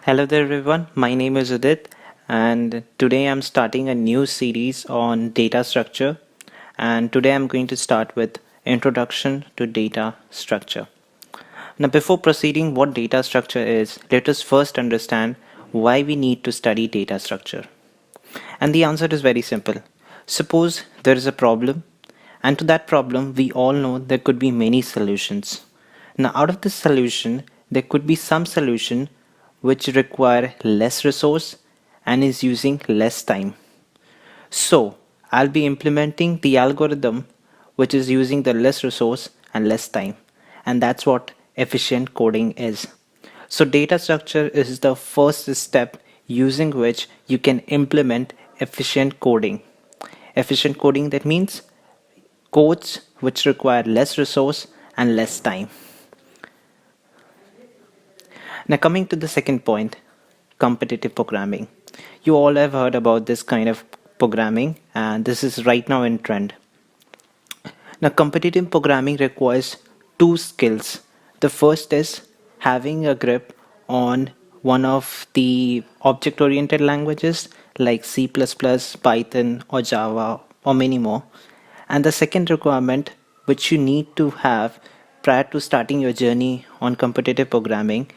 Hello there, everyone. My name is Udit, and today I'm starting a new series on data structure. And today I'm going to start with Introduction to Data Structure. Now, before proceeding, what data structure is, let us first understand why we need to study data structure. And the answer is very simple. Suppose there is a problem, and to that problem, we all know there could be many solutions. Now, out of this solution, there could be some solution which require less resource and is using less time. So, I'll be implementing the algorithm which is using the less resource and less time. And that's what efficient coding is. So, data structure is the first step using which you can implement efficient coding. Efficient coding, that means codes which require less resource and less time. Now, coming to the second point, competitive programming. You all have heard about this kind of programming, and this is right now in trend. Now, competitive programming requires two skills. The first is having a grip on one of the object oriented languages like C, Python, or Java, or many more. And the second requirement, which you need to have prior to starting your journey on competitive programming,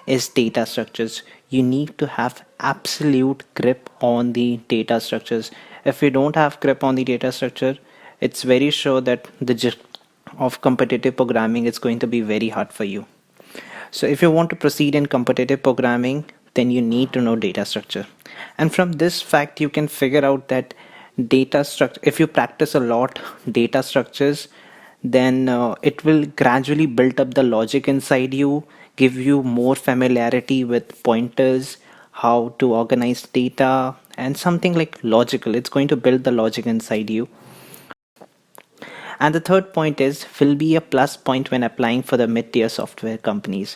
is data structures. You need to have absolute grip on the data structures. If you don't have grip on the data structure, it's very sure that the of competitive programming is going to be very hard for you. So if you want to proceed in competitive programming, then you need to know data structure. And from this fact, you can figure out that data structure, if you practice a lot data structures, then it will gradually build up the logic inside you, give you more familiarity with pointers, how to organize data, and something like logical. It's going to build the logic inside you. And the third point is will be a plus point when applying for the mid-tier software companies,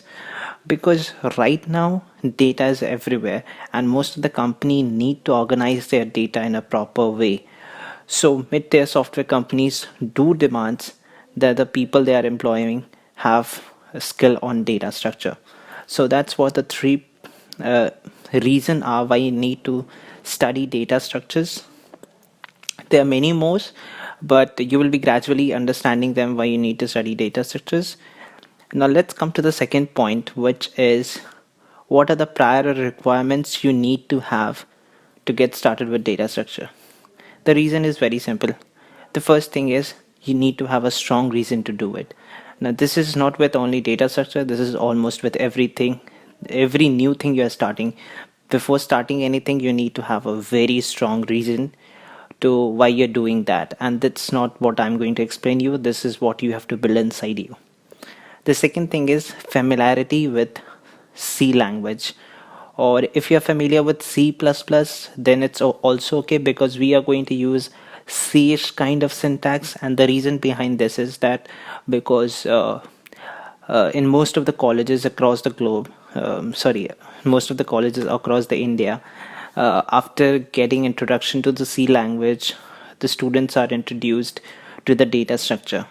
because right now data is everywhere and most of the company need to organize their data in a proper way. So mid-tier software companies do demands that the people they are employing have a skill on data structure. So that's what the three uh, reason are why you need to study data structures. There are many more, but you will be gradually understanding them why you need to study data structures. Now let's come to the second point, which is what are the prior requirements you need to have to get started with data structure. The reason is very simple. The first thing is you need to have a strong reason to do it. Now this is not with only data structure, this is almost with everything, every new thing you are starting. Before starting anything, you need to have a very strong reason to why you're doing that, and that's not what I'm going to explain you. This is what you have to build inside you. The second thing is familiarity with C language, or if you're familiar with C++, then it's also okay, because we are going to use C-ish kind of syntax. And the reason behind this is that because in most of the colleges across the globe, most of the colleges across the India, after getting introduction to the C language, the students are introduced to the data structure.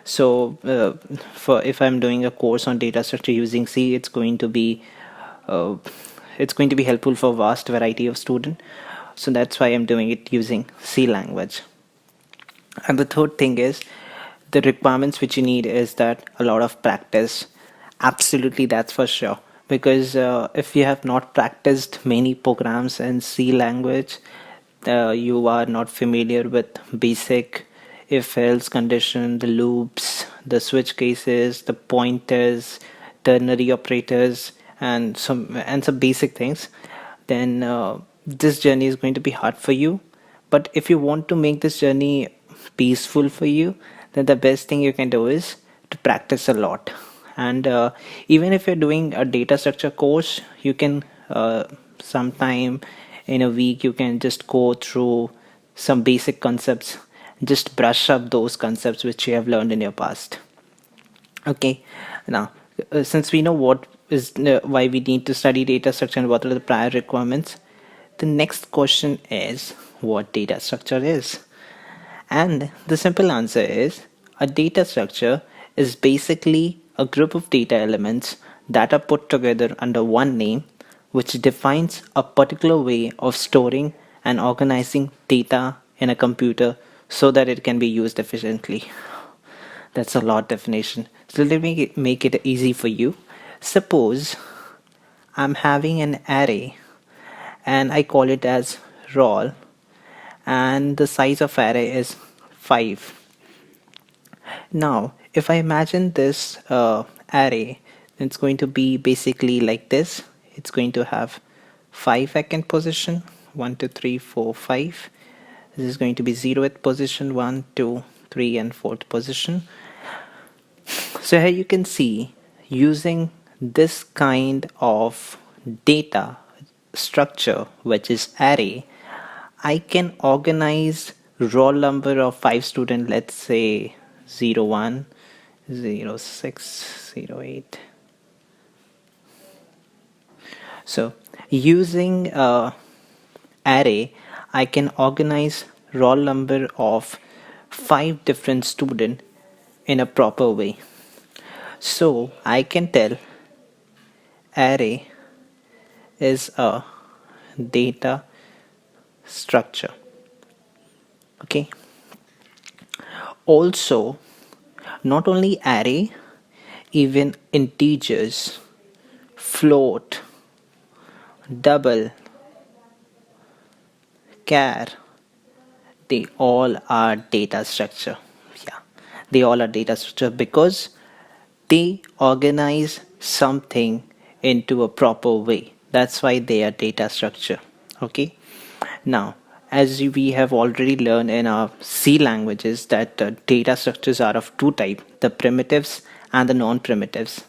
So for if I'm doing a course on data structure using C, uh, it's going to be helpful for vast variety of student. So that's why I'm doing it using C language. And the third thing is the requirements which you need is that a lot of practice. Absolutely, that's for sure. Because if you have not practiced many programs in C language, you are not familiar with basic if else condition, the loops, the switch cases, the pointers, ternary operators, and some basic things, then this journey is going to be hard for you. But if you want to make this journey peaceful for you, then the best thing you can do is to practice a lot. And even if you're doing a data structure course, you can sometime in a week you can just go through some basic concepts, just brush up those concepts which you have learned in your past. Okay, now since we know what is why we need to study data structure and what are the prior requirements, the next question is what data structure is. And the simple answer is a data structure is basically a group of data elements that are put together under one name which defines a particular way of storing and organizing data in a computer so that it can be used efficiently. That's a lot definition. So let me make it easy for you. Suppose I'm having an array and I call it as roll, and the size of array is 5. Now, if I imagine this array, it's going to be basically like this. It's going to have 5 vacant position, 1, 2, 3, 4, 5. This is going to be 0th position, 1, 2, 3, and 4th position. So here you can see, using this kind of data structure, which is array, I can organize roll number of 5 students, let's say 01, 06, 08. So using array, I can organize roll number of 5 different students in a proper way. So I can tell array is a data structure. Okay. Also, not only array, even integers, float, double, char, they all are data structure. Yeah, they all are data structure because they organize something into a proper way. That's why they are data structure. Okay. Now, as we have already learned in our C languages that data structures are of two types, the primitives and the non-primitives.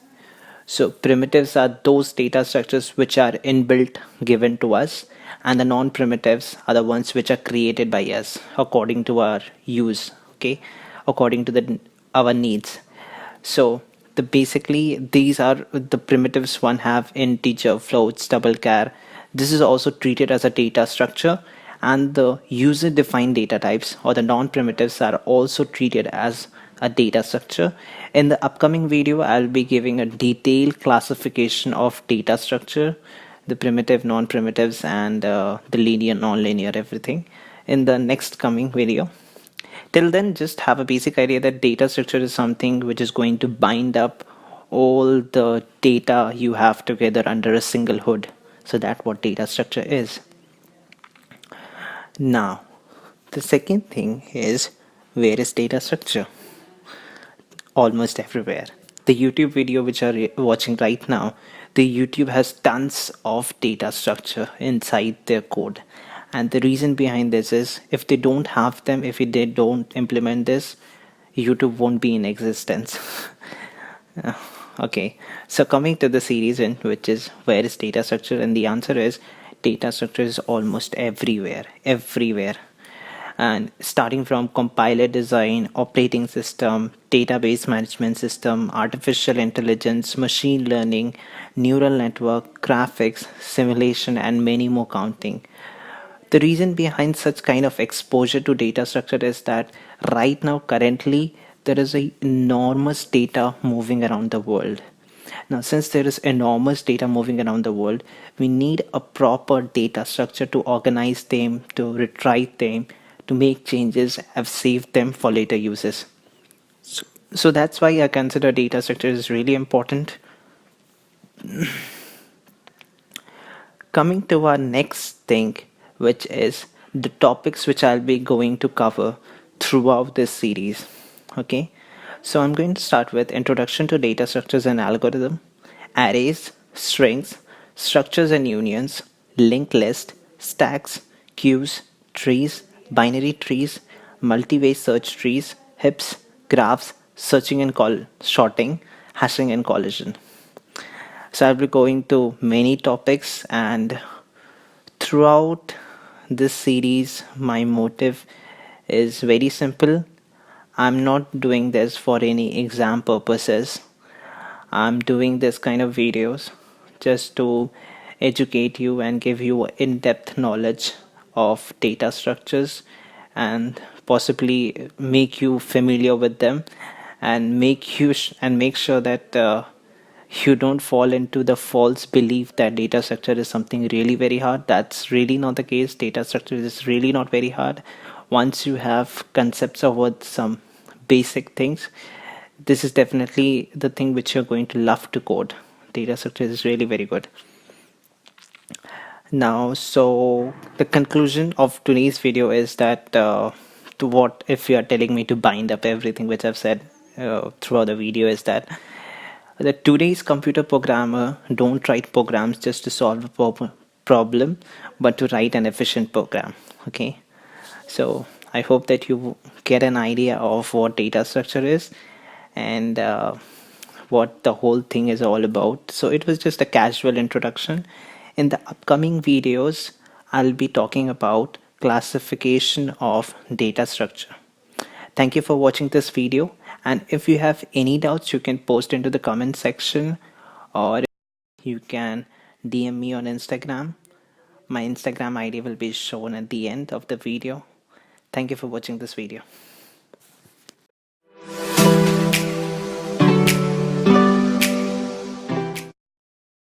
So primitives are those data structures which are inbuilt given to us, and the non-primitives are the ones which are created by us according to our use, okay, according to our needs. So basically these are the primitives. One have integer, floats, double, char. This is also treated as a data structure, and the user defined data types or the non-primitives are also treated as a data structure. In the upcoming video, I'll be giving a detailed classification of data structure, the primitive, non-primitives, and the linear, non-linear, everything in the next coming video. Till then, just have a basic idea that data structure is something which is going to bind up all the data you have together under a single hood. So that's what data structure is. Now, the second thing is, where is data structure? Almost everywhere. The YouTube video which are watching right now, the YouTube has tons of data structure inside their code. And the reason behind this is, if they don't have them, if they don't implement this, YouTube won't be in existence. Okay, so coming to the series in which is where is data structure, and the answer is data structure is almost everywhere. And starting from compiler design, operating system, database management system, artificial intelligence, machine learning, neural network, graphics, simulation, and many more counting. The reason behind such kind of exposure to data structure is that right now, currently, there is a enormous data moving around the world. Now, since there is enormous data moving around the world, we need a proper data structure to organize them, to retrieve them, to make changes, have saved them for later uses. So that's why I consider data structure is really important. Coming to our next thing, which is the topics which I'll be going to cover throughout this series. Okay, so I'm going to start with introduction to data structures and algorithm, arrays, strings, structures and unions, linked list, stacks, queues, trees, binary trees, multi-way search trees, heaps, graphs, searching and sorting, hashing and collision. So I'll be going to many topics, and throughout this series, my motive is very simple. I'm not doing this for any exam purposes. I'm doing this kind of videos just to educate you and give you in-depth knowledge of data structures, and possibly make you familiar with them, and make sure that you don't fall into the false belief that data structure is something really very hard. That's really not the case. Data structure is really not very hard. Once you have concepts of what some basic things, this is definitely the thing which you're going to love to code. Data structure is really very good. Now, so the conclusion of today's video is that to what if you are telling me to bind up everything which I've said throughout the video is that the today's computer programmer don't write programs just to solve a problem, but to write an efficient program. Okay, so I hope that you get an idea of what data structure is and what the whole thing is all about. So it was just a casual introduction. In the upcoming videos, I'll be talking about classification of data structure. Thank you for watching this video, and if you have any doubts you can post into the comment section, or you can DM me on Instagram. My Instagram ID will be shown at the end of the video. Thank you for watching this video.